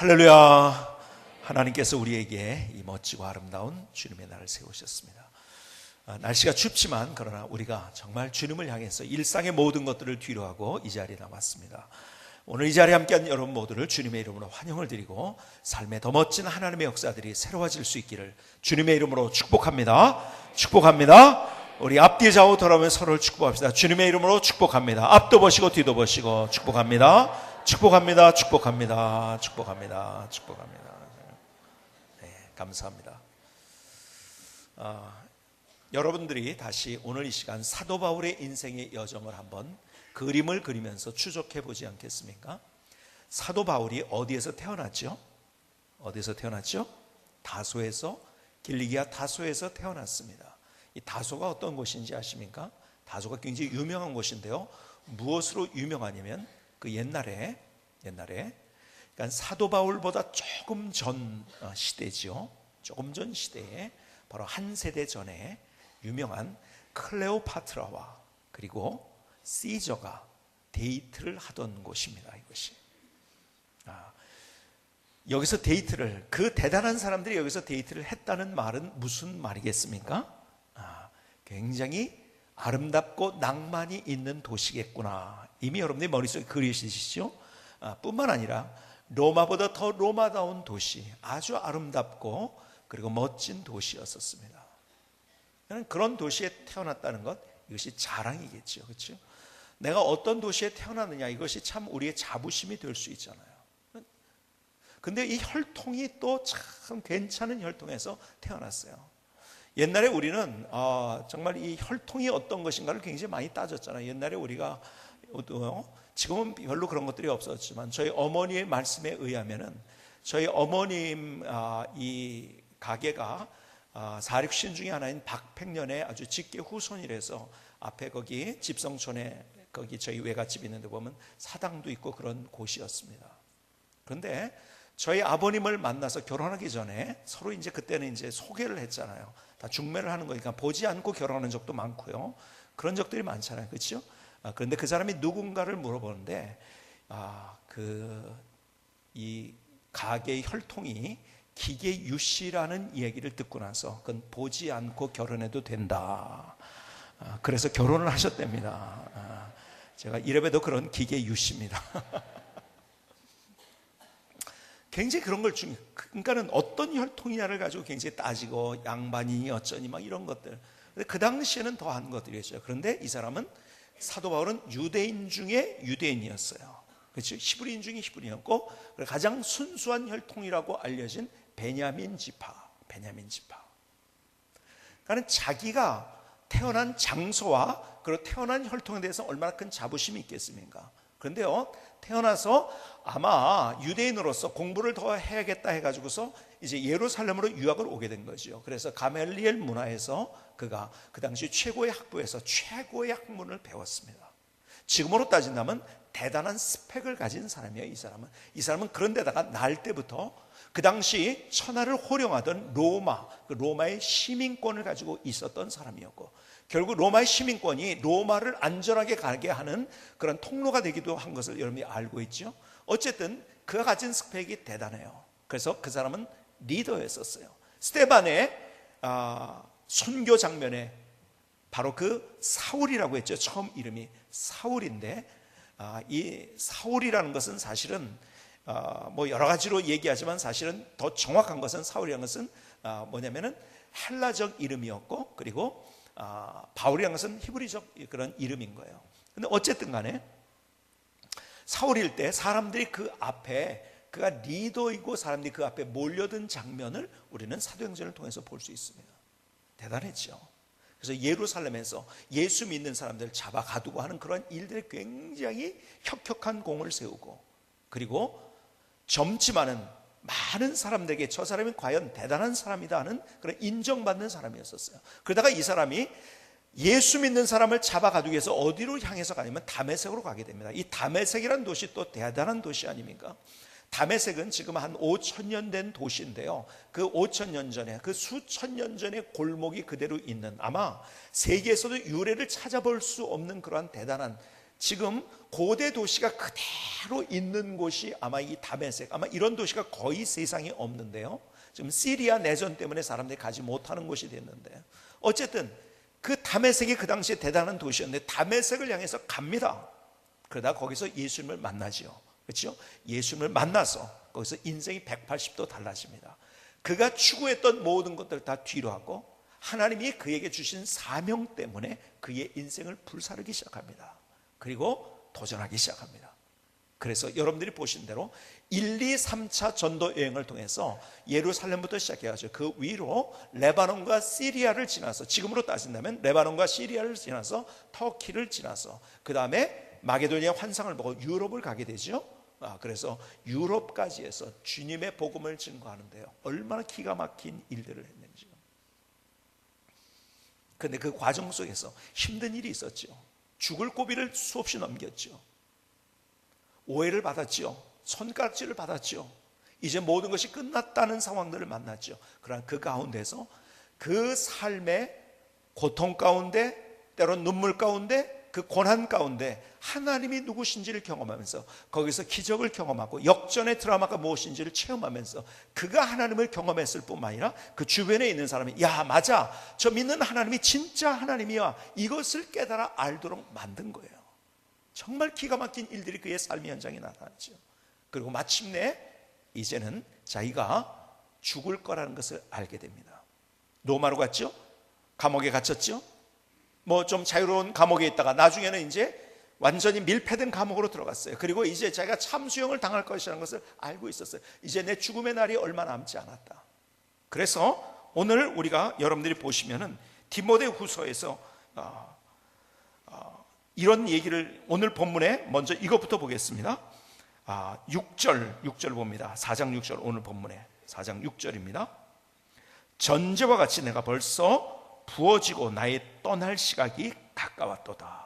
할렐루야. 하나님께서 우리에게 이 멋지고 아름다운 주님의 날을 세우셨습니다. 날씨가 춥지만 그러나 우리가 정말 주님을 향해서 일상의 모든 것들을 뒤로하고 이 자리에 나왔습니다. 오늘 이 자리에 함께한 여러분 모두를 주님의 이름으로 환영을 드리고 삶의 더 멋진 하나님의 역사들이 새로워질 수 있기를 주님의 이름으로 축복합니다. 축복합니다. 우리 앞뒤 좌우 돌아오면 서로를 축복합시다. 주님의 이름으로 축복합니다. 앞도 보시고 뒤도 보시고 축복합니다. 축복합니다. 축복합니다. 축복합니다. 축복합니다. 네, 감사합니다. 여러분들이 다시 오늘 이 시간 사도 바울의 인생의 여정을 한번 그림을 그리면서 추적해 보지 않겠습니까? 사도 바울이 어디에서 태어났죠? 어디에서 태어났죠? 다소에서, 길리기아 다소에서 태어났습니다. 이 다소가 어떤 곳인지 아십니까? 다소가 굉장히 유명한 곳인데요. 무엇으로 유명하냐면 그 옛날에 그러니까 사도 바울보다 조금 전 시대죠. 조금 전 시대에 바로 한 세대 전에 유명한 클레오파트라와 그리고 시저가 데이트를 하던 곳입니다. 이것이 여기서 데이트를, 그 대단한 사람들이 여기서 데이트를 했다는 말은 무슨 말이겠습니까? 굉장히 아름답고 낭만이 있는 도시겠구나. 이미 여러분들이 머릿속에 그리시죠? 뿐만 아니라 로마보다 더 로마다운 도시, 아주 아름답고 그리고 멋진 도시였었습니다. 그런 도시에 태어났다는 것, 이것이 자랑이겠죠. 그렇죠? 내가 어떤 도시에 태어났느냐, 이것이 참 우리의 자부심이 될 수 있잖아요. 근데 이 혈통이 또 참 괜찮은 혈통에서 태어났어요. 옛날에 우리는 정말 이 혈통이 어떤 것인가를 굉장히 많이 따졌잖아요. 옛날에 우리가 지금은 별로 그런 것들이 없었지만 저희 어머니의 말씀에 의하면은 저희 어머님 이 가게가 사륙신 중에 하나인 박팽년의 아주 직계 후손이라서 앞에 거기 집성촌에 거기 저희 외갓집이 있는데 보면 사당도 있고 그런 곳이었습니다. 그런데 저희 아버님을 만나서 결혼하기 전에 서로 이제 그때는 이제 소개를 했잖아요. 다 중매를 하는 거니까 보지 않고 결혼하는 적도 많고요. 그런 적들이 많잖아요. 그렇죠? 그런데 그 사람이 누군가를 물어보는데 이 가게의 혈통이 기계유씨라는 얘기를 듣고 나서 그건 보지 않고 결혼해도 된다. 그래서 결혼을 하셨답니다. 제가 이래봬도 그런 기계유씨입니다. 굉장히 그런 걸 그러니까는 어떤 혈통이냐를 가지고 굉장히 따지고 양반이니 어쩌니 막 이런 것들. 근데 그 당시에는 더한 것들이었죠. 그런데 이 사람은 사도 바울은 유대인 중에 유대인이었어요. 그렇죠? 히브리인 중에 히브리인이었고 가장 순수한 혈통이라고 알려진 베냐민 지파. 그러니까 자기가 태어난 장소와 그리고 태어난 혈통에 대해서 얼마나 큰 자부심이 있겠습니까? 그런데요, 태어나서 아마 유대인으로서 공부를 더 해야겠다 해가지고서 이제 예루살렘으로 유학을 오게 된 거죠. 그래서 가멜리엘 문화에서 그가 그 당시 최고의 학부에서 최고의 학문을 배웠습니다. 지금으로 따진다면 대단한 스펙을 가진 사람이에요. 이 사람은 그런데다가 날 때부터 그 당시 천하를 호령하던 로마의 시민권을 가지고 있었던 사람이었고, 결국 로마의 시민권이 로마를 안전하게 가게 하는 그런 통로가 되기도 한 것을 여러분이 알고 있죠. 어쨌든 그가 가진 스펙이 대단해요. 그래서 그 사람은 리더였었어요. 스데반의 순교 장면에 바로 그 사울이라고 했죠. 처음 이름이 사울인데 이 사울이라는 것은 사실은 뭐 여러 가지로 얘기하지만 사실은 더 정확한 것은 사울이라는 것은 뭐냐면은 헬라적 이름이었고 그리고 바울이라는 것은 히브리적 그런 이름인 거예요. 근데 어쨌든 간에 사울일 때 사람들이 그 앞에 그가 리더이고 사람들이 그 앞에 몰려든 장면을 우리는 사도행전을 통해서 볼 수 있습니다. 대단했죠. 그래서 예루살렘에서 예수 믿는 사람들을 잡아 가두고 하는 그런 일들에 굉장히 혁혁한 공을 세우고 그리고 젊지 많은 사람들에게 저 사람이 과연 대단한 사람이다 하는 그런 인정받는 사람이었었어요. 그러다가 이 사람이 예수 믿는 사람을 잡아 가두기 위해서 어디로 향해서 가냐면 다메섹으로 가게 됩니다. 이 다메섹이라는 도시 또 대단한 도시 아닙니까? 다메섹은 지금 한 5,000년 된 도시인데요. 그 5,000년 전에 그 수천 년 전의 골목이 그대로 있는 아마 세계에서도 유래를 찾아볼 수 없는 그러한 대단한 지금 고대 도시가 그대로 있는 곳이 아마 이 다메섹, 아마 이런 도시가 거의 세상에 없는데요. 지금 시리아 내전 때문에 사람들이 가지 못하는 곳이 됐는데, 어쨌든 그 다메섹이 그 당시에 대단한 도시였는데 다메섹을 향해서 갑니다. 그러다 거기서 예수님을 만나지요. 그렇죠? 예수님을 만나서 거기서 인생이 180도 달라집니다. 그가 추구했던 모든 것들을 다 뒤로 하고 하나님이 그에게 주신 사명 때문에 그의 인생을 불사르기 시작합니다. 그리고 도전하기 시작합니다. 그래서 여러분들이 보신 대로 1, 2, 3차 전도 여행을 통해서 예루살렘부터 시작해가지고 그 위로 레바논과 시리아를 지나서, 지금으로 따진다면 레바논과 시리아를 지나서 터키를 지나서 그 다음에 마게도니아 환상을 보고 유럽을 가게 되죠. 그래서 유럽까지 해서 주님의 복음을 증거하는데요, 얼마나 기가 막힌 일들을 했는지요. 그런데 그 과정 속에서 힘든 일이 있었죠. 죽을 고비를 수없이 넘겼죠. 오해를 받았죠. 손가락질을 받았죠. 이제 모든 것이 끝났다는 상황들을 만났죠. 그러나 그 가운데서 그 삶의 고통 가운데, 때론 눈물 가운데, 그 고난 가운데 하나님이 누구신지를 경험하면서 거기서 기적을 경험하고 역전의 드라마가 무엇인지를 체험하면서 그가 하나님을 경험했을 뿐만 아니라 그 주변에 있는 사람이, 야 맞아, 저 믿는 하나님이 진짜 하나님이야, 이것을 깨달아 알도록 만든 거예요. 정말 기가 막힌 일들이 그의 삶의 현장에 나타났죠. 그리고 마침내 이제는 자기가 죽을 거라는 것을 알게 됩니다. 로마로 갔죠. 감옥에 갇혔죠. 뭐 좀 자유로운 감옥에 있다가 나중에는 이제 완전히 밀폐된 감옥으로 들어갔어요. 그리고 이제 자기가 참수형을 당할 것이라는 것을 알고 있었어요. 이제 내 죽음의 날이 얼마 남지 않았다. 그래서 오늘 우리가, 여러분들이 보시면은 디모데 후서에서 이런 얘기를, 오늘 본문에 먼저 이것부터 보겠습니다. 6절 봅니다. 4장 6절, 오늘 본문에 4장 6절입니다. 전제와 같이 내가 벌써 부어지고 나의 떠날 시각이 가까웠도다.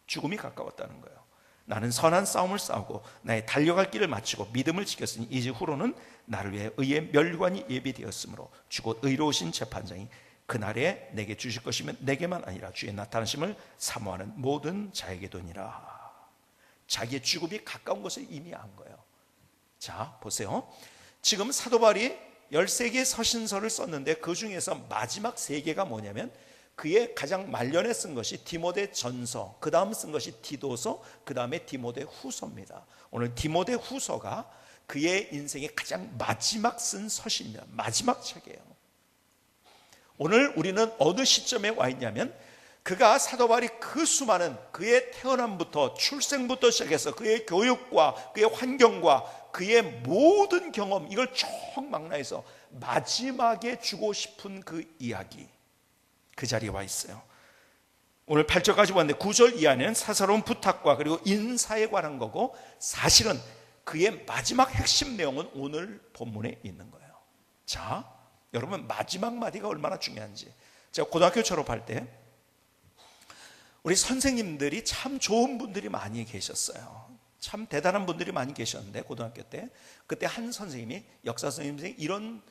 죽음이 가까웠다는 거예요. 나는 선한 싸움을 싸우고 나의 달려갈 길을 마치고 믿음을 지켰으니 이제 후로는 나를 위해 의의 멸관이 예비되었으므로 주곧 의로우신 재판장이 그날에 내게 주실 것이면 내게만 아니라 주의 나타나심을 사모하는 모든 자에게도니라. 자기의 죽음이 가까운 것을 이미 안 거예요. 자, 보세요. 지금 사도 바울이 13개의 서신서를 썼는데 그 중에서 마지막 3개가 뭐냐면 그의 가장 말년에 쓴 것이 디모데 전서, 그 다음 쓴 것이 디도서, 그 다음에 디모데 후서입니다. 오늘 디모데 후서가 그의 인생의 가장 마지막 쓴 서신입니다. 마지막 책이에요. 오늘 우리는 어느 시점에 와 있냐면 그가, 사도 바울이 그 수많은 그의 태어남부터 출생부터 시작해서 그의 교육과 그의 환경과 그의 모든 경험, 이걸 총망라해서 마지막에 주고 싶은 그 이야기, 그 자리에 와 있어요. 오늘 8절까지 봤는데 9절 이하는 사사로운 부탁과 그리고 인사에 관한 거고, 사실은 그의 마지막 핵심 내용은 오늘 본문에 있는 거예요. 자, 여러분, 마지막 마디가 얼마나 중요한지. 제가 고등학교 졸업할 때 우리 선생님들이 참 좋은 분들이 많이 계셨어요. 참 대단한 분들이 많이 계셨는데, 고등학교 때 그때 한 선생님이, 역사 선생님이 이런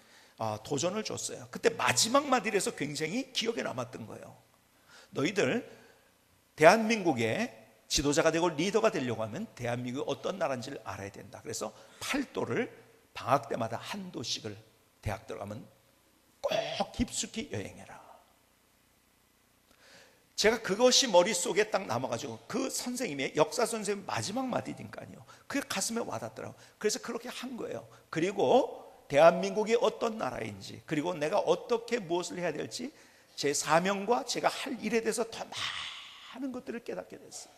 도전을 줬어요. 그때 마지막 마디를 해서 굉장히 기억에 남았던 거예요. 너희들 대한민국의 지도자가 되고 리더가 되려고 하면 대한민국이 어떤 나라인지를 알아야 된다. 그래서 8도를 방학 때마다 한 도씩을 대학 들어가면 꼭 깊숙이 여행해라. 제가 그것이 머릿속에 딱 남아가지고 그 선생님의, 역사 선생님 마지막 마디니까요, 그게 가슴에 와닿더라고요. 그래서 그렇게 한 거예요. 그리고 대한민국이 어떤 나라인지, 그리고 내가 어떻게 무엇을 해야 될지, 제 사명과 제가 할 일에 대해서 더 많은 것들을 깨닫게 됐어요.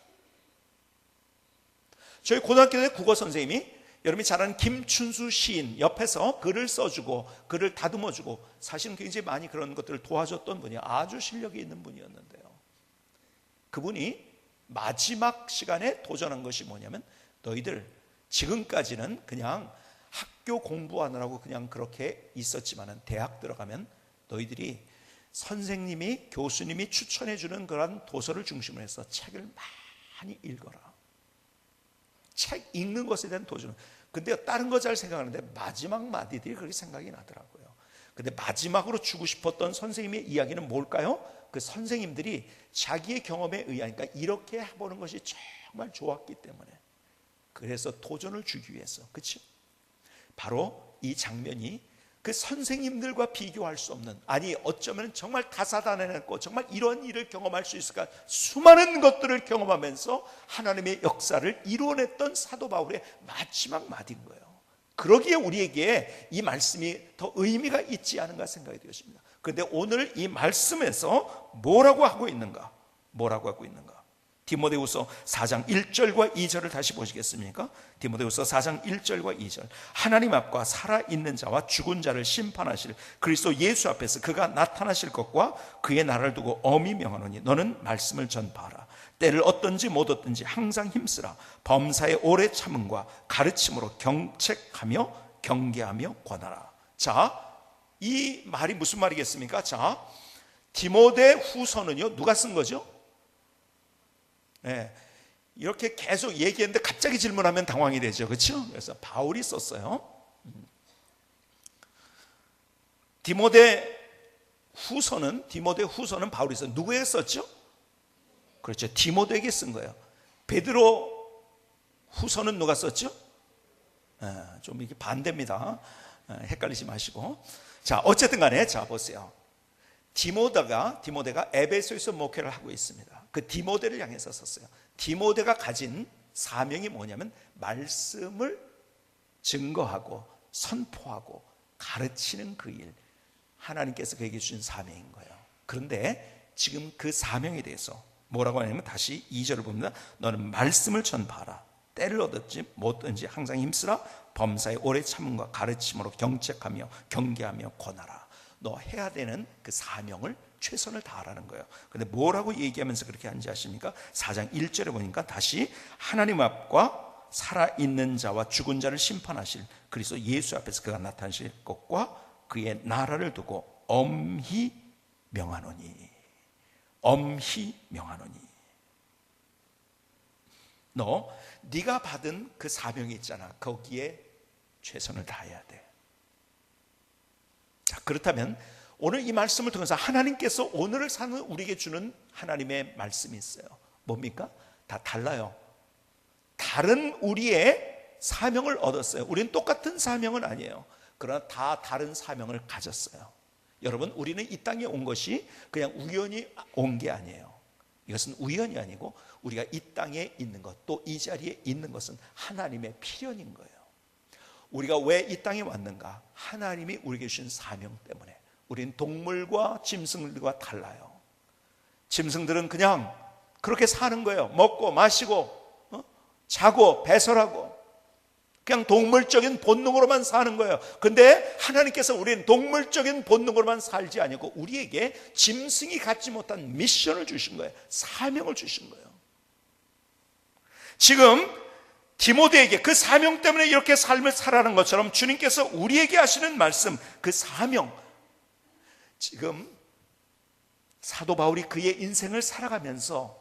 저희 고등학교 때 국어 선생님이, 여러분이 잘 아는 김춘수 시인 옆에서 글을 써주고 글을 다듬어주고 사실은 굉장히 많이 그런 것들을 도와줬던 분이, 아주 실력이 있는 분이었는데요, 그분이 마지막 시간에 도전한 것이 뭐냐면, 너희들 지금까지는 그냥 학교 공부하느라고 그냥 그렇게 있었지만은 대학 들어가면 너희들이 선생님이, 교수님이 추천해 주는 그런 도서를 중심으로 해서 책을 많이 읽어라. 책 읽는 것에 대한 도전. 근데 다른 거 잘 생각하는데 마지막 마디들이 그렇게 생각이 나더라고요. 근데 마지막으로 주고 싶었던 선생님의 이야기는 뭘까요? 그 선생님들이 자기의 경험에 의하니까 이렇게 해보는 것이 정말 좋았기 때문에, 그래서 도전을 주기 위해서, 그렇죠? 바로 이 장면이 그 선생님들과 비교할 수 없는, 아니 어쩌면 정말 다사다난했고 정말 이런 일을 경험할 수 있을까, 수많은 것들을 경험하면서 하나님의 역사를 이루어냈던 사도 바울의 마지막 말인 거예요. 그러기에 우리에게 이 말씀이 더 의미가 있지 않은가 생각이 되었습니다. 그런데 오늘 이 말씀에서 뭐라고 하고 있는가? 뭐라고 하고 있는가? 디모데후서 4장 1절과 2절을 다시 보시겠습니까? 디모데후서 4장 1절과 2절. 하나님 앞과 살아있는 자와 죽은 자를 심판하실 그리스도 예수 앞에서 그가 나타나실 것과 그의 나라를 두고 엄히 명하노니 너는 말씀을 전파하라. 때를 얻든지 못 얻든지 항상 힘쓰라. 범사의 오래 참음과 가르침으로 경책하며 경계하며 권하라. 자, 이 말이 무슨 말이겠습니까? 자, 디모데 후서는요, 누가 쓴 거죠? 네, 이렇게 계속 얘기했는데 갑자기 질문하면 당황이 되죠, 그렇죠? 그래서 바울이 썼어요. 디모데 후서는 바울이 썼어요. 누구에게 썼죠? 그렇죠, 디모데에게 쓴 거예요. 베드로 후서는 누가 썼죠? 좀 이게 반대입니다. 헷갈리지 마시고. 자, 어쨌든 간에, 자, 보세요. 디모데가 에베소에서 목회를 하고 있습니다. 그 디모데를 향해서 썼어요. 디모데가 가진 사명이 뭐냐면 말씀을 증거하고 선포하고 가르치는 그 일, 하나님께서 그에게 주신 사명인 거예요. 그런데 지금 그 사명에 대해서 뭐라고 하냐면, 다시 2절을 봅니다. 너는 말씀을 전파하라. 때를 얻든지 못 얻든지 항상 힘쓰라. 범사의 오래 참음과 가르침으로 경책하며 경계하며 권하라. 너 해야 되는 그 사명을 최선을 다하라는 거예요. 근데 뭐라고 얘기하면서 그렇게 하는지 아십니까? 4장 1절에 보니까 다시 하나님 앞과 살아있는 자와 죽은 자를 심판하실 그리스도 예수 앞에서 그가 나타나실 것과 그의 나라를 두고 엄히 명하노니. 엄히 명하노니. 네가 받은 그 사명이 있잖아. 거기에 최선을 다해야 돼. 자, 그렇다면 오늘 이 말씀을 통해서 하나님께서 오늘을 사는 우리에게 주는 하나님의 말씀이 있어요. 뭡니까? 다 달라요. 다른 우리의 사명을 얻었어요. 우리는 똑같은 사명은 아니에요. 그러나 다 다른 사명을 가졌어요. 여러분, 우리는 이 땅에 온 것이 그냥 우연히 온 게 아니에요. 이것은 우연이 아니고 우리가 이 땅에 있는 것, 또 이 자리에 있는 것은 하나님의 필연인 거예요. 우리가 왜 이 땅에 왔는가? 하나님이 우리에게 주신 사명 때문에. 우린 동물과 짐승들과 달라요. 짐승들은 그냥 그렇게 사는 거예요. 먹고 마시고 자고 배설하고 그냥 동물적인 본능으로만 사는 거예요. 근데 하나님께서 우리는 동물적인 본능으로만 살지 않고 우리에게 짐승이 갖지 못한 미션을 주신 거예요. 사명을 주신 거예요. 지금 디모데에게 그 사명 때문에 이렇게 삶을 살아가는 것처럼 주님께서 우리에게 하시는 말씀, 그 사명, 지금 사도 바울이 그의 인생을 살아가면서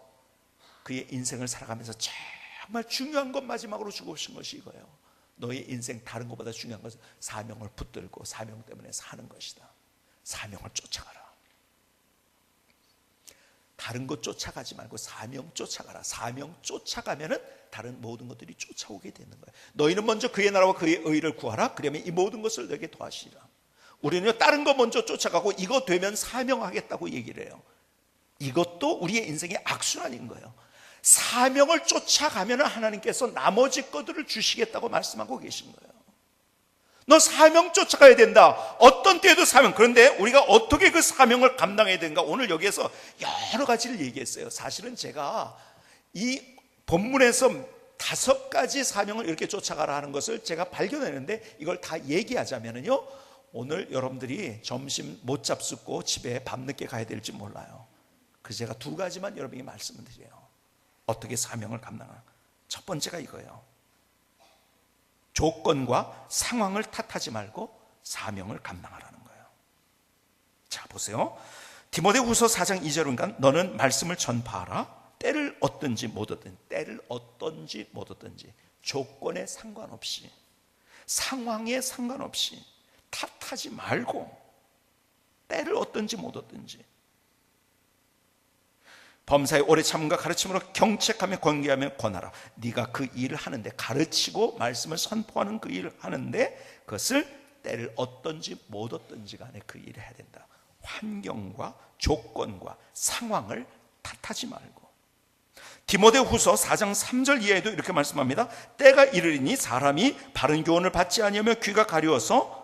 정말 중요한 것 마지막으로 주고 오신 것이 이거예요. 너의 인생 다른 것보다 중요한 것은 사명을 붙들고 사명 때문에 사는 것이다. 사명을 쫓아가라. 다른 것 쫓아가지 말고 사명 쫓아가라. 사명 쫓아가면은 다른 모든 것들이 쫓아오게 되는 거예요. 너희는 먼저 그의 나라와 그의 의를 구하라. 그러면 이 모든 것을 너에게 더하시리라. 우리는 다른 거 먼저 쫓아가고 이거 되면 사명하겠다고 얘기를 해요. 이것도 우리의 인생의 악순환인 거예요. 사명을 쫓아가면 하나님께서 나머지 것들을 주시겠다고 말씀하고 계신 거예요. 너 사명 쫓아가야 된다. 어떤 때에도 사명. 그런데 우리가 어떻게 그 사명을 감당해야 되는가? 오늘 여기에서 여러 가지를 얘기했어요. 사실은 제가 이 본문에서 5가지 사명을 이렇게 쫓아가라 하는 것을 제가 발견했는데, 이걸 다 얘기하자면요, 오늘 여러분들이 점심 못 잡숫고 집에 밤늦게 가야 될지 몰라요. 그래서 제가 2가지만 여러분에게 말씀을 드려요. 어떻게 사명을 감당하나? 첫 번째가 이거예요. 조건과 상황을 탓하지 말고 사명을 감당하라는 거예요. 자, 보세요. 디모데후서 4장 2절인가? 너는 말씀을 전파하라. 때를 얻든지 못 얻든지 조건에 상관없이, 상황에 상관없이 탓하지 말고 때를 얻든지 못 얻든지. 범사에 오래 참음과 가르침으로 경책하며 권계하며 권하라. 네가 그 일을 하는데, 가르치고 말씀을 선포하는 그 일을 하는데 그것을 때를 얻든지 못 얻든지 간에 그 일을 해야 된다. 환경과 조건과 상황을 탓하지 말고. 디모데후서 4장 3절 이하에도 이렇게 말씀합니다. 때가 이르리니 사람이 바른 교훈을 받지 아니하며 귀가 가려워서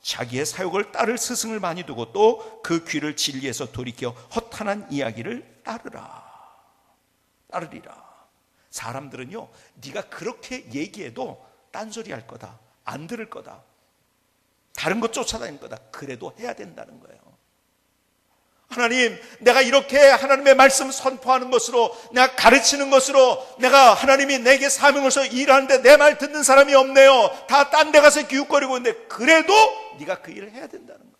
자기의 사욕을 따를 스승을 많이 두고 또 그 귀를 진리에서 돌이켜 허탄한 이야기를 따르리라. 사람들은요, 네가 그렇게 얘기해도 딴소리 할 거다, 안 들을 거다, 다른 것 쫓아다닐 거다, 그래도 해야 된다는 거예요. 하나님, 내가 이렇게 하나님의 말씀 선포하는 것으로, 내가 가르치는 것으로, 내가 하나님이 내게 사명을 서 일하는데 내 말 듣는 사람이 없네요. 다 딴 데 가서 기웃거리고 있는데 그래도 네가 그 일을 해야 된다는 거예요.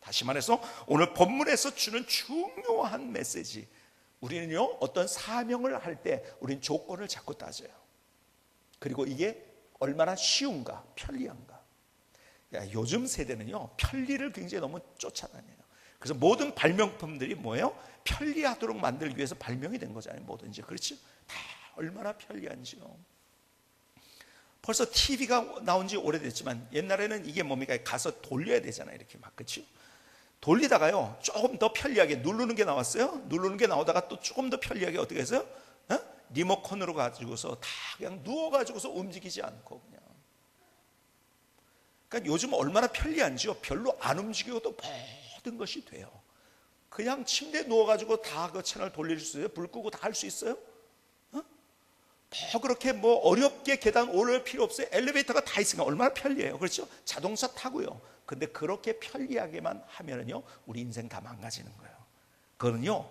다시 말해서 오늘 본문에서 주는 중요한 메시지, 우리는요, 어떤 사명을 할 때 우리는 조건을 자꾸 따져요. 그리고 이게 얼마나 쉬운가, 편리한가. 요즘 세대는요, 편리를 굉장히 너무 쫓아다녀요. 그래서 모든 발명품들이 뭐예요? 편리하도록 만들기 위해서 발명이 된 거잖아요. 뭐든지. 그렇죠? 다 얼마나 편리한지요. 벌써 TV가 나온 지 오래됐지만 옛날에는 이게 뭡니까? 가서 돌려야 되잖아요. 이렇게 막. 그렇죠? 돌리다가요, 조금 더 편리하게 누르는 게 나왔어요. 누르는 게 나오다가 또 조금 더 편리하게 어떻게 해서요? 리모컨으로 가지고서 다 그냥 누워가지고서 움직이지 않고 그냥. 그러니까 요즘 얼마나 편리한지요. 별로 안 움직여도 모든 것이 돼요. 그냥 침대에 누워가지고 다 그 채널 돌릴 수 있어요. 불 끄고 다 할 수 있어요. 그렇게 어렵게 계단 오를 필요 없어요. 엘리베이터가 다 있으니까 얼마나 편리해요. 그렇죠? 자동차 타고요. 근데 그렇게 편리하게만 하면은요, 우리 인생 다 망가지는 거예요. 그거는요,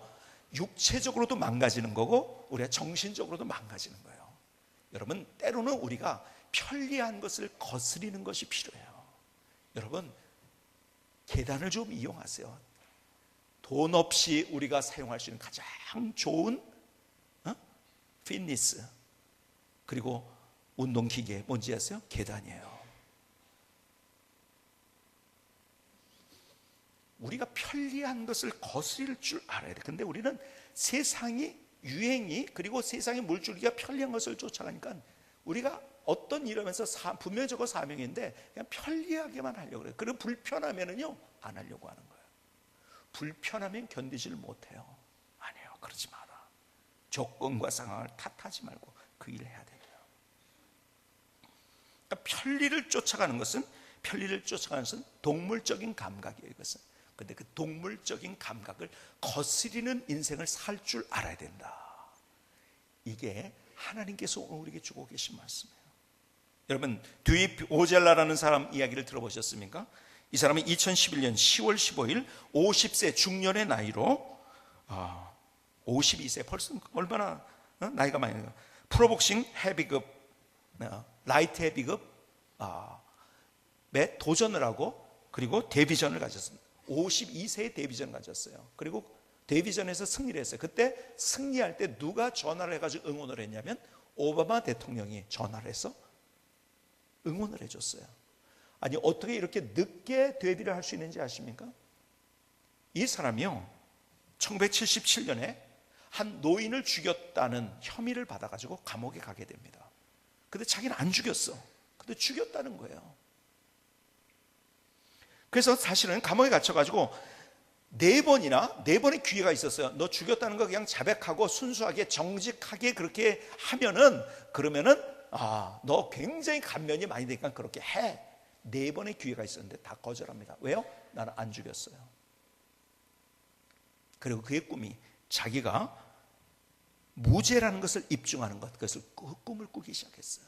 육체적으로도 망가지는 거고 우리가 정신적으로도 망가지는 거예요. 여러분, 때로는 우리가 편리한 것을 거스리는 것이 필요해요. 여러분, 계단을 좀 이용하세요. 돈 없이 우리가 사용할 수 있는 가장 좋은 피트니스 그리고 운동기계 뭔지 아세요? 계단이에요. 우리가 편리한 것을 거스릴 줄 알아야 돼. 근데 우리는 세상이, 유행이, 그리고 세상의 물줄기가 편리한 것을 쫓아가니까 우리가 어떤 일 하면서 분명히 저거 사명인데 그냥 편리하게만 하려고 그래요. 그리고 불편하면은요, 안 하려고 하는 거예요. 불편하면 견디질 못해요. 아니에요. 그러지 마라. 조건과 상황을 탓하지 말고 그 일을 해야 돼요. 그러니까 편리를 쫓아가는 것은 동물적인 감각이에요. 이것은. 근데 그 동물적인 감각을 거스리는 인생을 살 줄 알아야 된다. 이게 하나님께서 오늘 우리에게 주고 계신 말씀이에요. 여러분, 듀이 오젤라라는 사람 이야기를 들어보셨습니까? 이 사람은 2011년 10월 15일 50세 중년의 나이로 52세, 벌써 얼마나 나이가 많이 나요. 프로복싱 헤비급, 라이트 헤비급 에 도전을 하고 그리고 데뷔전을 가졌습니다. 52세에 데뷔전 가졌어요. 그리고 데뷔전에서 승리를 했어요. 그때 승리할 때 누가 전화를 해가지고 응원을 했냐면 오바마 대통령이 전화를 해서 응원을 해줬어요. 아니, 어떻게 이렇게 늦게 데뷔를 할 수 있는지 아십니까? 이 사람이요, 1977년에 한 노인을 죽였다는 혐의를 받아가지고 감옥에 가게 됩니다. 근데 자기는 안 죽였어. 근데 죽였다는 거예요. 그래서 사실은 감옥에 갇혀가지고 4번의 기회가 있었어요. 너 죽였다는 거 그냥 자백하고 순수하게 정직하게 그렇게 하면은, 그러면은 너 굉장히 감면이 많이 되니까 그렇게 해. 4번의 기회가 있었는데 다 거절합니다. 왜요? 나는 안 죽였어요. 그리고 그의 꿈이 자기가 무죄라는 것을 입증하는 것, 그것을 꿈을 꾸기 시작했어요.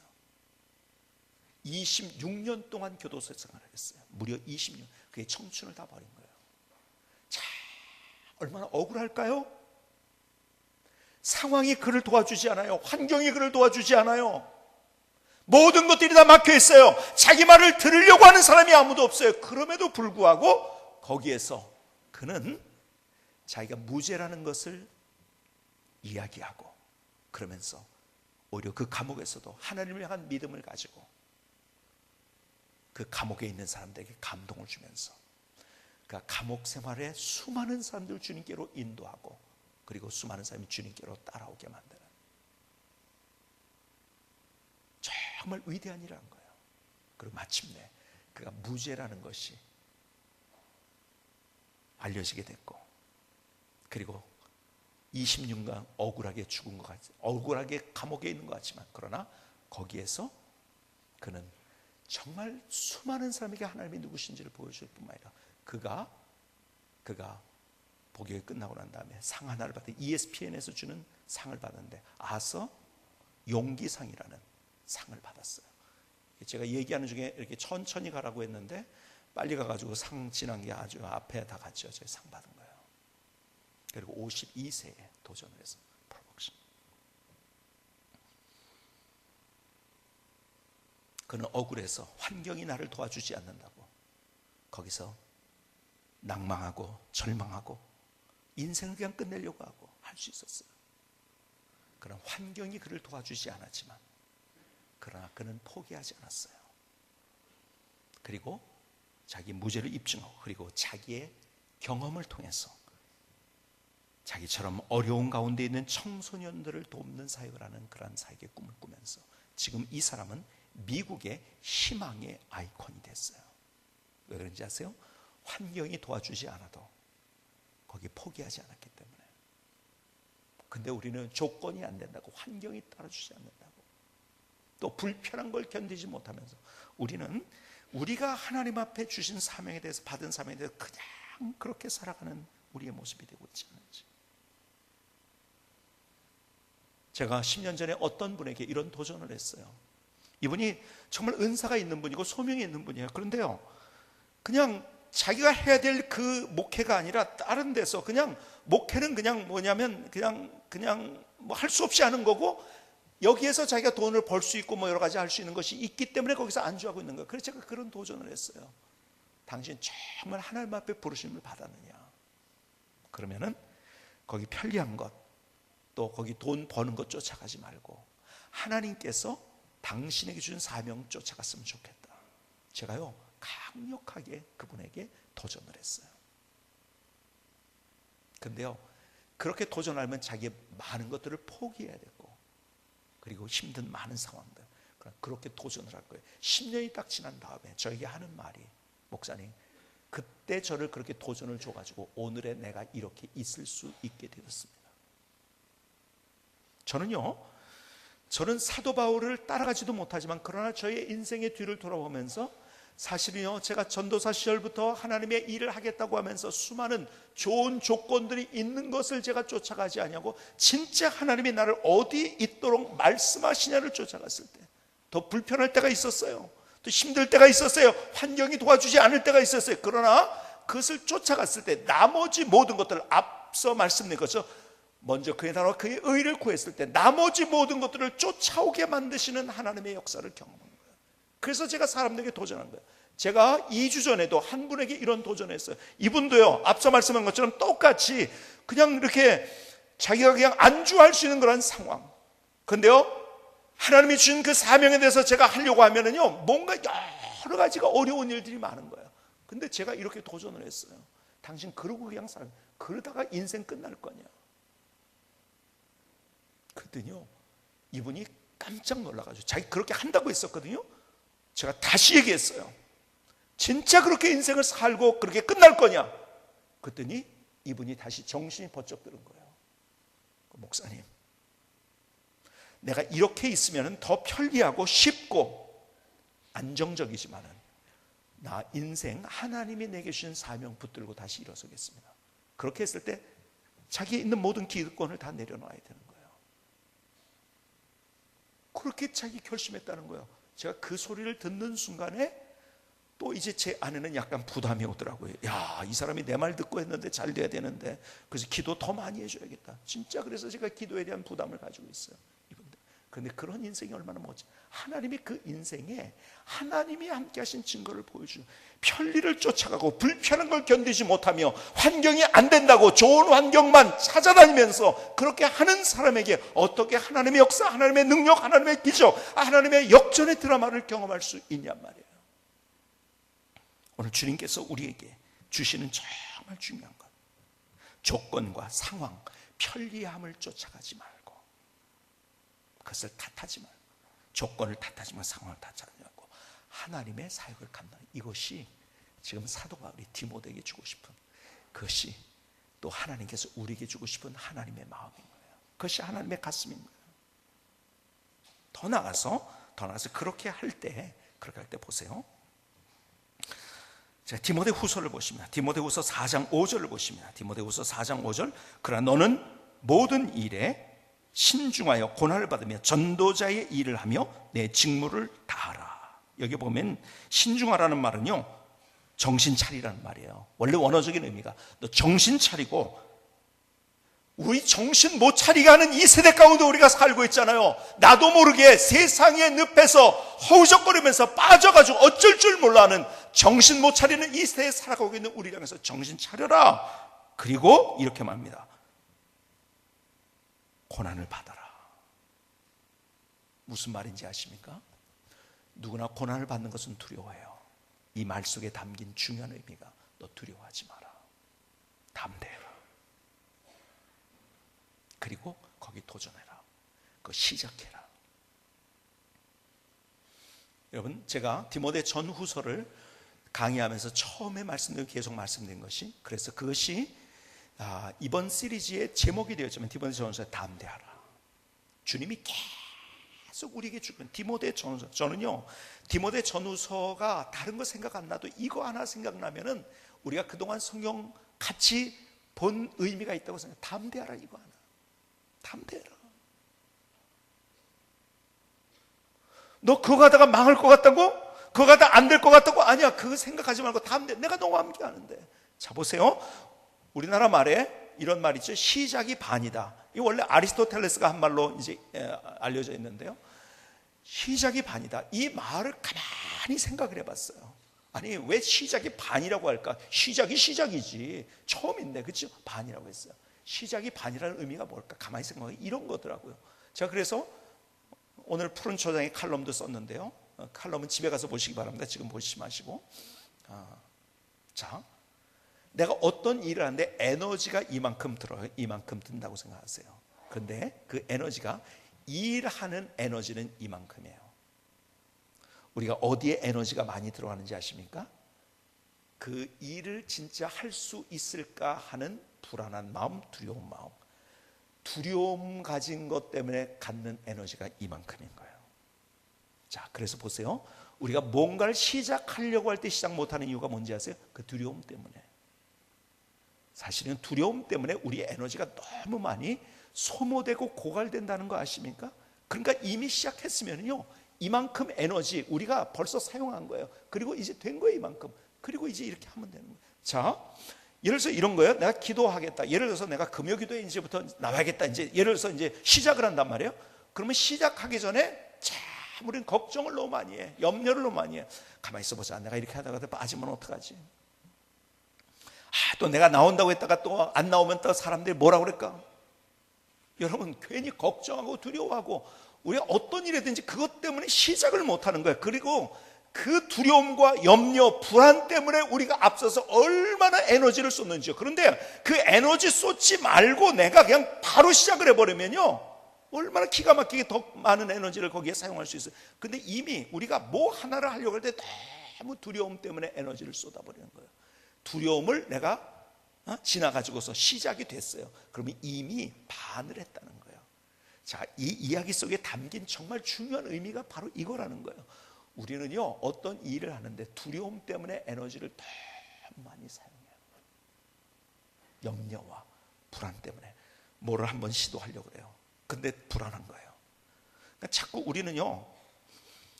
26년 동안 교도소 생활을 했어요. 무려 20년. 그의 청춘을 다 버린 거예요. 자, 얼마나 억울할까요? 상황이 그를 도와주지 않아요. 환경이 그를 도와주지 않아요. 모든 것들이 다 막혀 있어요. 자기 말을 들으려고 하는 사람이 아무도 없어요. 그럼에도 불구하고 거기에서 그는 자기가 무죄라는 것을 이야기하고, 그러면서 오히려 그 감옥에서도 하나님을 향한 믿음을 가지고 그 감옥에 있는 사람들에게 감동을 주면서 그 감옥 생활에 수많은 사람들을 주님께로 인도하고, 그리고 수많은 사람이 주님께로 따라오게 만드는 정말 위대한 일을 한 거예요. 그리고 마침내 그가 무죄라는 것이 알려지게 됐고, 그리고 26년 억울하게 죽은 것 같지, 억울하게 감옥에 있는 것 같지만, 그러나 거기에서 그는 정말 수많은 사람에게 하나님이 누구신지를 보여줄 뿐만 아니라 그가 복역이 끝나고 난 다음에 상 하나를 받은, ESPN에서 주는 상을 받았는데 아서 용기상이라는 상을 받았어요. 제가 얘기하는 중에 이렇게 천천히 가라고 했는데 빨리 가가지고 상 지난 게 아주 앞에 다 같이 상 받은 거예요. 그리고 52세에 도전을 해서 프로복싱. 그는 억울해서 환경이 나를 도와주지 않는다고 거기서 낭망하고 절망하고 인생을 그냥 끝내려고 하고 할 수 있었어요. 그런 환경이 그를 도와주지 않았지만, 그러나 그는 포기하지 않았어요. 그리고 자기 무죄를 입증하고, 그리고 자기의 경험을 통해서 자기처럼 어려운 가운데 있는 청소년들을 돕는 사역을 하는 그러한 사역의 꿈을 꾸면서 지금 이 사람은 미국의 희망의 아이콘이 됐어요. 왜 그런지 아세요? 환경이 도와주지 않아도 거기 포기하지 않았기 때문에. 근데 우리는 조건이 안 된다고, 환경이 따라주지 않는다고, 또 불편한 걸 견디지 못하면서 우리는 우리가 하나님 앞에 주신 사명에 대해서, 받은 사명에 대해서 그냥 그렇게 살아가는 우리의 모습이 되고 있지 않은지. 제가 10년 전에 어떤 분에게 이런 도전을 했어요. 이분이 정말 은사가 있는 분이고 소명이 있는 분이에요. 그런데요, 그냥 자기가 해야 될 그 목회가 아니라 다른 데서 그냥 목회는 그냥 뭐냐면 그냥 뭐 할 수 없이 하는 거고, 여기에서 자기가 돈을 벌 수 있고 뭐 여러 가지 할 수 있는 것이 있기 때문에 거기서 안주하고 있는 거예요. 그래서 제가 그런 도전을 했어요. 당신 정말 하나님 앞에 부르심을 받았느냐? 그러면은 거기 편리한 것, 또 거기 돈 버는 것 쫓아가지 말고 하나님께서 당신에게 주신 사명 쫓아갔으면 좋겠다. 제가요 강력하게 그분에게 도전을 했어요. 근데요, 그렇게 도전하면 자기의 많은 것들을 포기해야 되고, 그리고 힘든 많은 상황들, 그렇게 도전을 할 거예요. 10년이 딱 지난 다음에 저에게 하는 말이, 목사님, 그때 저를 그렇게 도전을 줘가지고 오늘의 내가 이렇게 있을 수 있게 되었습니다. 저는 사도 바울을 따라가지도 못하지만, 그러나 저의 인생의 뒤를 돌아보면서 사실은요, 제가 전도사 시절부터 하나님의 일을 하겠다고 하면서 수많은 좋은 조건들이 있는 것을 제가 쫓아가지 아니하고, 진짜 하나님이 나를 어디 있도록 말씀하시냐를 쫓아갔을 때 더 불편할 때가 있었어요. 또 힘들 때가 있었어요. 환경이 도와주지 않을 때가 있었어요. 그러나 그것을 쫓아갔을 때 나머지 모든 것들을, 앞서 말씀드린 것처럼 먼저 그의 나라와 그의 의를 구했을 때 나머지 모든 것들을 쫓아오게 만드시는 하나님의 역사를 경험한 거예요. 그래서 제가 사람들에게 도전한 거예요. 제가 2주 전에도 한 분에게 이런 도전을 했어요. 이분도요, 앞서 말씀한 것처럼 똑같이 그냥 이렇게 자기가 그냥 안주할 수 있는 그런 상황. 근데요, 하나님이 주신 그 사명에 대해서 제가 하려고 하면은요, 뭔가 여러 가지가 어려운 일들이 많은 거예요. 근데 제가 이렇게 도전을 했어요. 당신 그러고 그냥 그러다가 인생 끝날 거냐? 그랬더니요, 이분이 깜짝 놀라가지고, 자기 그렇게 한다고 했었거든요. 제가 다시 얘기했어요. 진짜 그렇게 인생을 살고 그렇게 끝날 거냐? 그랬더니 이분이 다시 정신이 번쩍 드는 거예요. 목사님, 내가 이렇게 있으면 더 편리하고 쉽고 안정적이지만은 나 인생 하나님이 내게 주신 사명 붙들고 다시 일어서겠습니다. 그렇게 했을 때 자기에 있는 모든 기득권을 다 내려놔야 되는 거예요. 그렇게 자기 결심했다는 거예요. 제가 그 소리를 듣는 순간에 또 이제 제 안에는 약간 부담이 오더라고요. 야, 이 사람이 내 말 듣고 했는데 잘 돼야 되는데, 그래서 기도 더 많이 해줘야겠다. 진짜 그래서 제가 기도에 대한 부담을 가지고 있어요, 이분들. 그런데 그런 인생이 얼마나 멋지. 하나님이 그 인생에 하나님이 함께 하신 증거를 보여주는, 편리를 쫓아가고 불편한 걸 견디지 못하며 환경이 안 된다고 좋은 환경만 찾아다니면서 그렇게 하는 사람에게 어떻게 하나님의 역사, 하나님의 능력, 하나님의 기적, 하나님의 역전의 드라마를 경험할 수 있냔 말이에요. 오늘 주님께서 우리에게 주시는 정말 중요한 것, 조건과 상황, 편리함을 쫓아가지 말고, 그것을 탓하지 말고, 조건을 탓하지 말고, 상황을 탓하지 말고 하나님의 사역을 감당하는, 이것이 지금 사도 바울이 디모데에게 주고 싶은, 그것이 또 하나님께서 우리에게 주고 싶은 하나님의 마음인 거예요. 그것이 하나님의 가슴인 거예요. 더 나아가서 그렇게 할 때 보세요. 자, 디모데 후서를 보십니다. 디모데 후서 4장 5절을 보십니다. 디모데 후서 4장 5절. 그러나 너는 모든 일에 신중하여 고난을 받으며 전도자의 일을 하며 내 직무를 다하라. 여기 보면 신중하라는 말은요, 정신 차리라는 말이에요. 원래 원어적인 의미가 너 정신 차리고, 우리 정신 못 차리게 하는 이 세대 가운데 우리가 살고 있잖아요. 나도 모르게 세상의 늪에서 허우적거리면서 빠져가지고 어쩔 줄 몰라 하는, 정신 못 차리는 이 세대에 살아가고 있는 우리를 향해서 정신 차려라. 그리고 이렇게 말합니다. 고난을 받아라. 무슨 말인지 아십니까? 누구나 고난을 받는 것은 두려워해요. 이 말 속에 담긴 중요한 의미가, 너 두려워하지 마라. 담대해라. 그리고 거기 도전해라. 그거 시작해라. 여러분, 제가 디모데 전후서를 강의하면서 처음에 계속 말씀드린 것이, 그래서 그것이 이번 시리즈의 제목이 되었지만, 디모데 전후서에 담대하라. 주님이 계속 우리에게 주는 디모데 전후서. 저는요, 디모데 전후서가 다른 거 생각 안 나도 이거 하나 생각나면은 우리가 그동안 성경 같이 본 의미가 있다고 생각해요. 담대하라, 이거 하나. 담대해라. 너 그거 가다가 망할 것 같다고? 그거 가다가 안 될 것 같다고? 아니야, 그거 생각하지 말고 담대. 내가 너무 암기하는데. 자, 보세요. 우리나라 말에 이런 말 있죠. 시작이 반이다. 이 원래 아리스토텔레스가 한 말로 이제 알려져 있는데요. 시작이 반이다. 이 말을 가만히 생각을 해봤어요. 아니, 왜 시작이 반이라고 할까? 시작이 시작이지. 처음인데, 그렇죠? 반이라고 했어요. 시작이 반이라는 의미가 뭘까? 가만히 생각해, 이런 거더라고요. 제가 그래서 오늘 푸른 초장에 칼럼도 썼는데요. 칼럼은 집에 가서 보시기 바랍니다. 지금 보시지 마시고. 자, 내가 어떤 일을 하는데 에너지가 이만큼 들어요. 이만큼 든다고 생각하세요. 그런데 그 에너지가, 일하는 에너지는 이만큼이에요. 우리가 어디에 에너지가 많이 들어가는지 아십니까? 그 일을 진짜 할 수 있을까 하는 불안한 마음, 두려운 마음. 두려움 가진 것 때문에 갖는 에너지가 이만큼인 거예요. 자, 그래서 보세요. 우리가 뭔가를 시작하려고 할 때 시작 못하는 이유가 뭔지 아세요? 그 두려움 때문에. 사실은 두려움 때문에 우리의 에너지가 너무 많이 소모되고 고갈된다는 거 아십니까? 그러니까 이미 시작했으면요, 이만큼 에너지 우리가 벌써 사용한 거예요. 그리고 이제 된 거예요, 이만큼. 그리고 이제 이렇게 하면 되는 거예요. 자, 예를 들어서 이런 거예요. 내가 기도하겠다. 예를 들어서 내가 금요기도에 이제부터 나와야겠다. 이제 예를 들어서 이제 시작을 한단 말이에요. 그러면 시작하기 전에 참 우리는 걱정을 너무 많이 해. 염려를 너무 많이 해. 가만히 있어 보자. 내가 이렇게 하다가 빠지면 어떡하지? 또 내가 나온다고 했다가 또 안 나오면 또 사람들이 뭐라고 그럴까? 여러분, 괜히 걱정하고 두려워하고 우리가 어떤 일이든지 그것 때문에 시작을 못하는 거예요. 그리고 그 두려움과 염려, 불안 때문에 우리가 앞서서 얼마나 에너지를 쏟는지요. 그런데 그 에너지 쏟지 말고 내가 그냥 바로 시작을 해버리면요, 얼마나 기가 막히게 더 많은 에너지를 거기에 사용할 수 있어요. 근데 이미 우리가 뭐 하나를 하려고 할 때 너무 두려움 때문에 에너지를 쏟아버리는 거예요. 두려움을 내가 지나가지고서 시작이 됐어요. 그러면 이미 반을 했다는 거예요. 자, 이 이야기 속에 담긴 정말 중요한 의미가 바로 이거라는 거예요. 우리는요, 어떤 일을 하는데 두려움 때문에 에너지를 너무 많이 사용해요. 염려와 불안 때문에 뭐를 한번 시도하려고 그래요. 근데 불안한 거예요. 그러니까 자꾸 우리는요,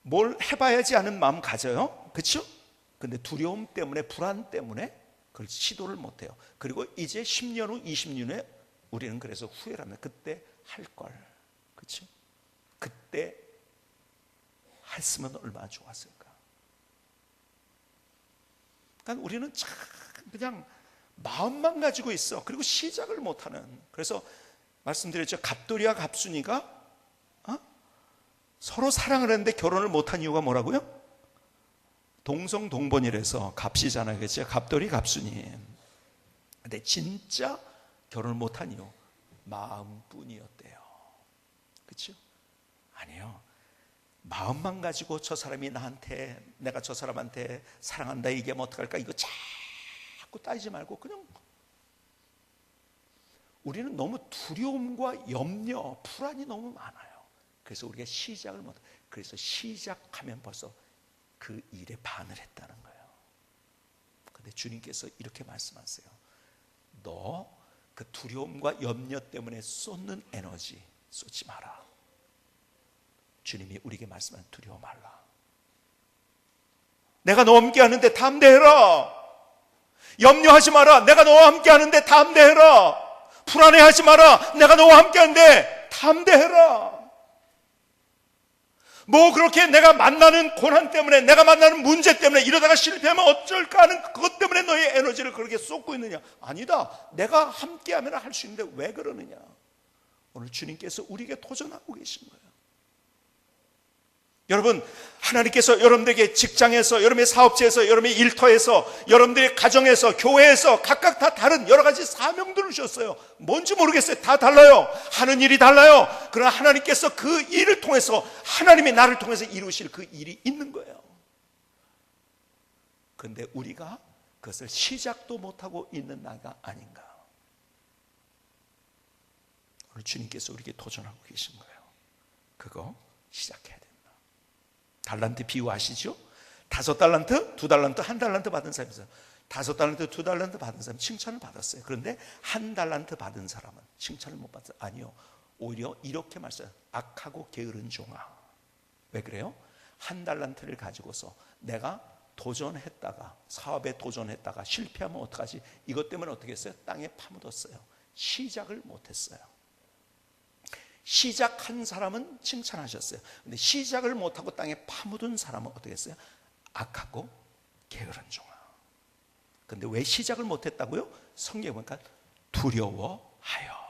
뭘 해봐야지 하는 마음 가져요. 그렇죠? 근데 두려움 때문에, 불안 때문에 그걸 시도를 못해요. 그리고 이제 10년 후, 20년 후에 우리는 그래서 후회를 합니다. 그때 할 걸. 그렇죠? 그때 했으면 얼마나 좋았을까. 그러니까 우리는 참 그냥 마음만 가지고 있어. 그리고 시작을 못하는. 그래서 말씀드렸죠. 갑돌이와 갑순이가 서로 사랑을 했는데 결혼을 못한 이유가 뭐라고요? 동성동본이라서 갑시잖아요. 그렇죠? 갑돌이 갑순이. 근데 진짜 결혼을 못한 이유 마음뿐이었대요. 그렇죠? 아니요. 마음만 가지고 저 사람이 나한테, 내가 저 사람한테 사랑한다 얘기하면 어떡할까, 이거 자꾸 따지지 말고 그냥, 우리는 너무 두려움과 염려, 불안이 너무 많아요. 그래서 우리가 시작을 못, 그래서 시작하면 벌써 그 일에 반을 했다는 거예요. 근데 주님께서 이렇게 말씀하세요. 너 그 두려움과 염려 때문에 쏟는 에너지 쏟지 마라. 주님이 우리에게 말씀하는, 두려워 말라. 내가 너와 함께 하는데 담대해라. 염려하지 마라. 내가 너와 함께 하는데 담대해라. 불안해하지 마라. 내가 너와 함께 하는데 담대해라. 뭐 그렇게 내가 만나는 고난 때문에, 내가 만나는 문제 때문에 이러다가 실패하면 어쩔까 하는 그것 때문에 너의 에너지를 그렇게 쏟고 있느냐? 아니다. 내가 함께하면 할 수 있는데 왜 그러느냐? 오늘 주님께서 우리에게 도전하고 계신 거예요. 여러분, 하나님께서 여러분들에게 직장에서, 여러분의 사업지에서, 여러분의 일터에서, 여러분들의 가정에서, 교회에서 각각 다 다른 여러 가지 사명들을 주셨어요. 뭔지 모르겠어요. 다 달라요. 하는 일이 달라요. 그러나 하나님께서 그 일을 통해서, 하나님이 나를 통해서 이루실 그 일이 있는 거예요. 그런데 우리가 그것을 시작도 못하고 있는 나가 아닌가. 오늘 주님께서 우리에게 도전하고 계신 거예요. 그거 시작해야 됩니다. 달란트 비유 아시죠? 5달란트, 2달란트, 1달란트 받은 사람이 있어요. 5달란트, 2달란트 받은 사람은 칭찬을 받았어요. 그런데 1달란트 받은 사람은 칭찬을 못 받았어요. 아니요, 오히려 이렇게 말씀해요. 악하고 게으른 종아. 왜 그래요? 1달란트를 가지고서 내가 도전했다가, 사업에 도전했다가 실패하면 어떡하지? 이것 때문에 어떻게 했어요? 땅에 파묻었어요. 시작을 못했어요. 시작한 사람은 칭찬하셨어요. 근데 시작을 못하고 땅에 파묻은 사람은 어떻게 했어요? 악하고 게으른 종아. 근데 왜 시작을 못했다고요? 성경에 보니까 두려워하여.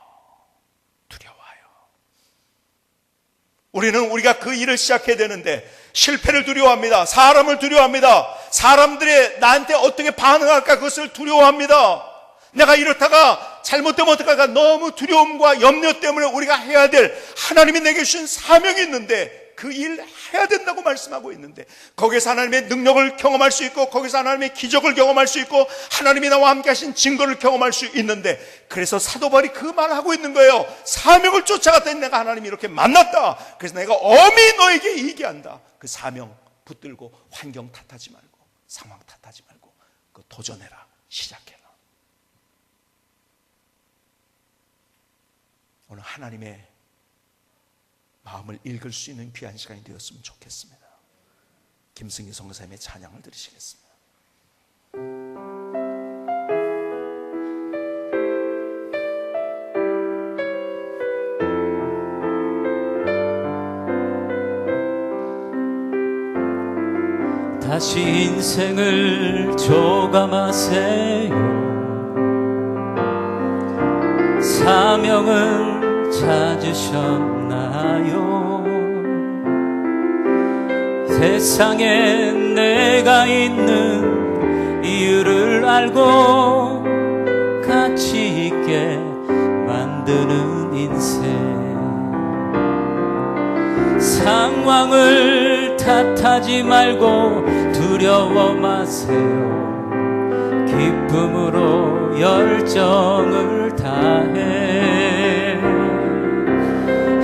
우리는 우리가 그 일을 시작해야 되는데 실패를 두려워합니다. 사람을 두려워합니다. 사람들이 나한테 어떻게 반응할까, 그것을 두려워합니다. 내가 이렇다가 잘못되면 어떡할까, 너무 두려움과 염려 때문에 우리가 해야 될, 하나님이 내게 주신 사명이 있는데 그 일 해야 된다고 말씀하고 있는데, 거기서 하나님의 능력을 경험할 수 있고, 거기서 하나님의 기적을 경험할 수 있고, 하나님이 나와 함께 하신 증거를 경험할 수 있는데, 그래서 사도 바울이 그 말을 하고 있는 거예요. 사명을 쫓아갔더니 내가 하나님이 이렇게 만났다. 그래서 내가 엄히 너에게 얘기한다. 그 사명 붙들고 환경 탓하지 말고, 상황 탓하지 말고, 그 도전해라. 시작해라. 오늘 하나님의 마음을 읽을 수 있는 귀한 시간이 되었으면 좋겠습니다. 김승희 선교사님의 찬양을 들으시겠습니다. 다시 인생을 조감하세요. 사명을 찾으셨나요? 세상에 내가 있는 이유를 알고 가치 있게 만드는 인생. 상황을 탓하지 말고 두려워 마세요. 기쁨으로 열정을 다해.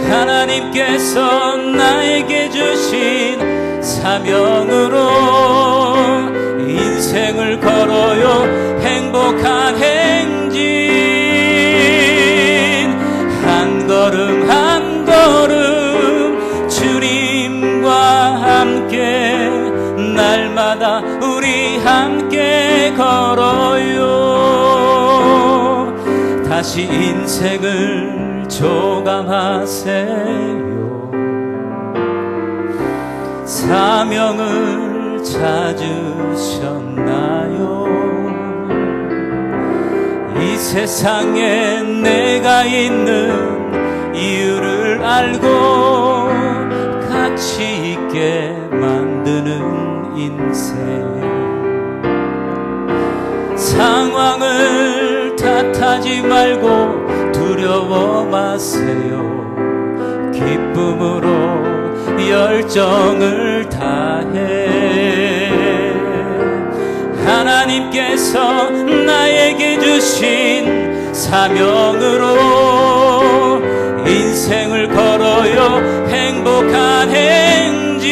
하나님께서 나에게 주신 사명으로 인생을 걸어요. 행복한 행진, 한 걸음 한 걸음 주님과 함께 날마다 우리 함께 걸어요. 다시 인생을 조감하세요. 사명을 찾으셨나요? 이 세상에 내가 있는 이유를 알고 가치 있게 만드는 인생. 상황을 다 탓하지 말고 두려워 마세요. 기쁨으로 열정을 다해 하나님께서 나에게 주신 사명으로 인생을 걸어요. 행복한 행진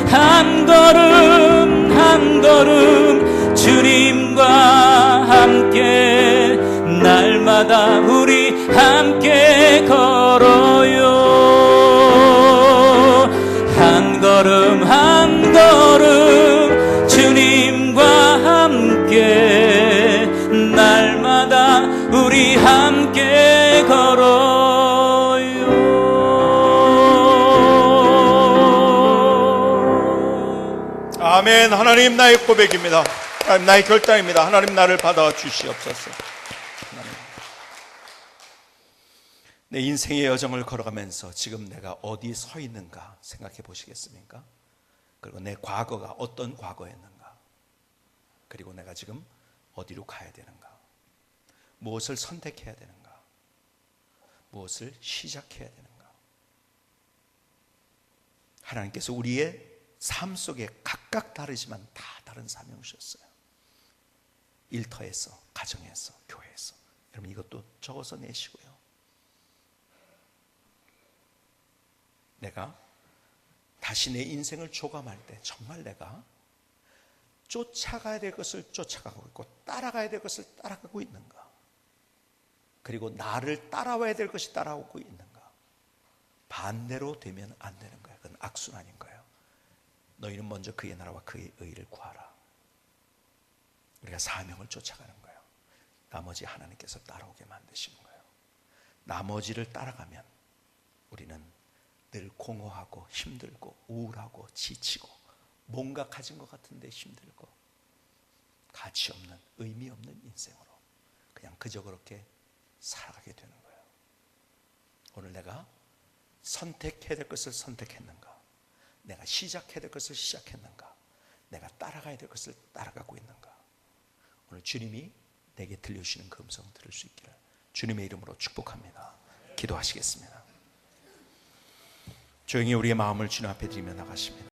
한 걸음 한 걸음 주님과 함께 날마다 우리 함께 걸어요. 한 걸음 한 걸음 주님과 함께 날마다 우리 함께 걸어요. 아멘. 하나님, 나의 고백입니다. 하나님, 나의 결단입니다. 하나님, 나를 받아 주시옵소서. 하나님, 내 인생의 여정을 걸어가면서 지금 내가 어디 서 있는가 생각해 보시겠습니까? 그리고 내 과거가 어떤 과거였는가, 그리고 내가 지금 어디로 가야 되는가, 무엇을 선택해야 되는가, 무엇을 시작해야 되는가. 하나님께서 우리의 삶 속에 각각 다르지만 다 다른 사명을 주셨어요. 일터에서, 가정에서, 교회에서. 여러분, 이것도 적어서 내시고요. 내가 다시 내 인생을 조감할 때 정말 내가 쫓아가야 될 것을 쫓아가고 있고 따라가야 될 것을 따라가고 있는가, 그리고 나를 따라와야 될 것이 따라오고 있는가. 반대로 되면 안 되는 거예요. 그건 악순환인 거예요. 너희는 먼저 그의 나라와 그의 의를 구하라. 우리가 사명을 쫓아가는 거예요. 나머지 하나님께서 따라오게 만드시는 거예요. 나머지를 따라가면 우리는 늘 공허하고 힘들고 우울하고 지치고 뭔가 가진 것 같은데 힘들고 가치 없는, 의미 없는 인생으로 그냥 그저 그렇게 살아가게 되는 거예요. 오늘 내가 선택해야 될 것을 선택했는가, 내가 시작해야 될 것을 시작했는가, 내가 따라가야 될 것을 따라가고 있는가. 오늘 주님이 내게 들려주시는 그 음성 들을 수 있기를 주님의 이름으로 축복합니다. 기도하시겠습니다. 조용히 우리의 마음을 주님 앞에 드리며 나가십니다.